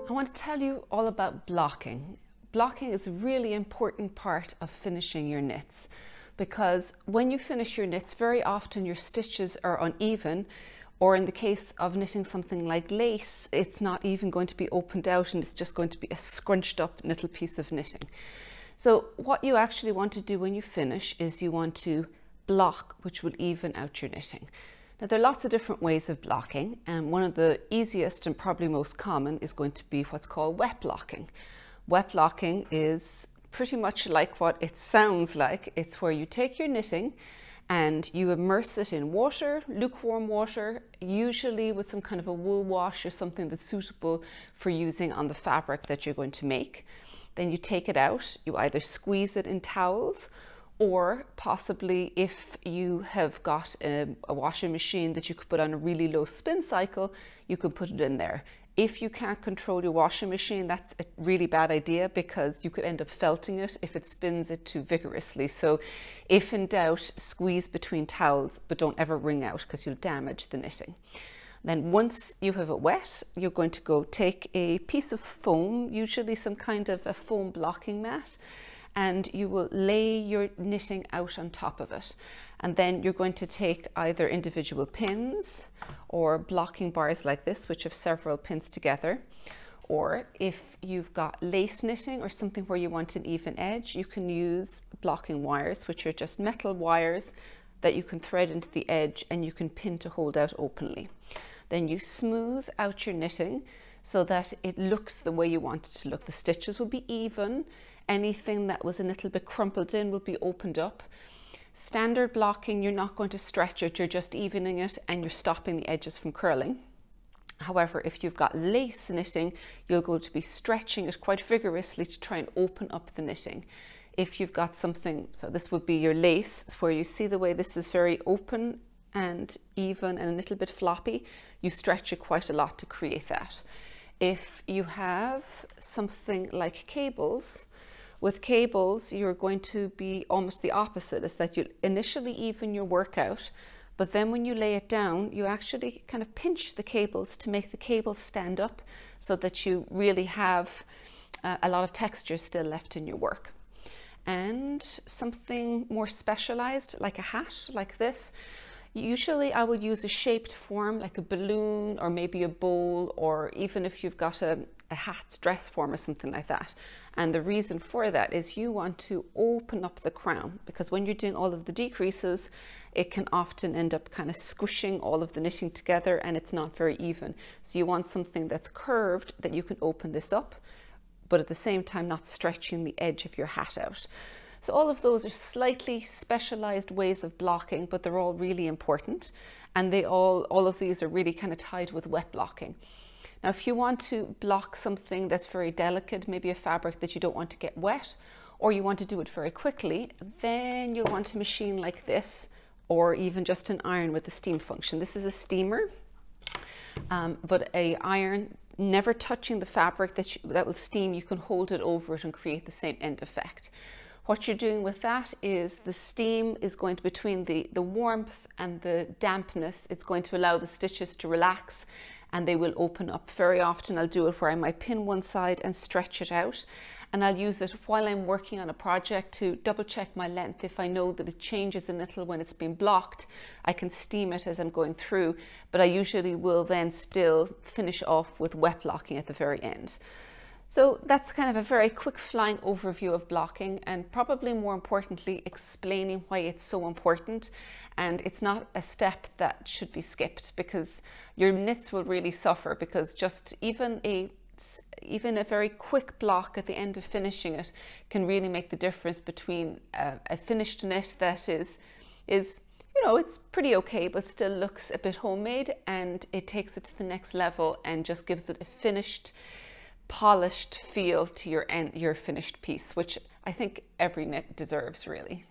I want to tell you all about blocking. Blocking is a really important part of finishing your knits, because when you finish your knits, very often your stitches are uneven, or in the case of knitting something like lace, it's not even going to be opened out and it's just going to be a scrunched up little piece of knitting. So what you actually want to do when you finish is you want to block, which will even out your knitting. Now, there are lots of different ways of blocking, and one of the easiest and probably most common is going to be what's called wet blocking. Wet blocking is pretty much like what it sounds like. It's where you take your knitting and you immerse it in water, lukewarm water, usually with some kind of a wool wash or something that's suitable for using on the fabric that you're going to make. Then you take it out, you either squeeze it in towels, or possibly if you have got a washing machine that you could put on a really low spin cycle, you can put it in there. If you can't control your washing machine, that's a really bad idea, because you could end up felting it if it spins it too vigorously. So if in doubt, squeeze between towels, but don't ever wring out because you'll damage the knitting. Then once you have it wet, you're going to go take a piece of foam, usually some kind of a foam blocking mat, and you will lay your knitting out on top of it. And then you're going to take either individual pins or blocking bars like this, which have several pins together. Or if you've got lace knitting or something where you want an even edge, you can use blocking wires, which are just metal wires that you can thread into the edge and you can pin to hold out openly. Then you smooth out your knitting so that it looks the way you want it to look. The stitches will be even. Anything that was a little bit crumpled in will be opened up. Standard blocking, you're not going to stretch it, you're just evening it and you're stopping the edges from curling. However, if you've got lace knitting, you're going to be stretching it quite vigorously to try and open up the knitting. If you've got something, so this would be your lace, where you see the way this is very open and even and a little bit floppy, you stretch it quite a lot to create that. If you have something like cables, with cables, you're going to be almost the opposite, is that you initially even your work out, but then when you lay it down, you actually kind of pinch the cables to make the cables stand up so that you really have a lot of texture still left in your work. And something more specialized, like a hat, like this, usually I would use a shaped form like a balloon or maybe a bowl, or even if you've got a hat's dress form or something like that. And the reason for that is you want to open up the crown, because when you're doing all of the decreases, it can often end up kind of squishing all of the knitting together and it's not very even. So you want something that's curved that you can open this up, but at the same time not stretching the edge of your hat out. So all of those are slightly specialized ways of blocking, but they're all really important. And all of these are really kind of tied with wet blocking. Now, if you want to block something that's very delicate, maybe a fabric that you don't want to get wet, or you want to do it very quickly, then you'll want a machine like this, or even just an iron with the steam function. This is a steamer, but an iron, never touching the fabric that will steam, you can hold it over it and create the same end effect. What you're doing with that is the steam is going to, between the warmth and the dampness, it's going to allow the stitches to relax and they will open up. Very often I'll do it where I might pin one side and stretch it out, and I'll use it while I'm working on a project to double check my length. If I know that it changes a little when it's been blocked, I can steam it as I'm going through, but I usually will then still finish off with wet blocking at the very end. So that's kind of a very quick flying overview of blocking, and probably more importantly explaining why it's so important. And it's not a step that should be skipped, because your knits will really suffer, because just even a very quick block at the end of finishing it can really make the difference between a finished knit that is you know, it's pretty okay, but still looks a bit homemade, and it takes it to the next level and just gives it a finished, polished feel to your finished piece, which I think every knit deserves, really.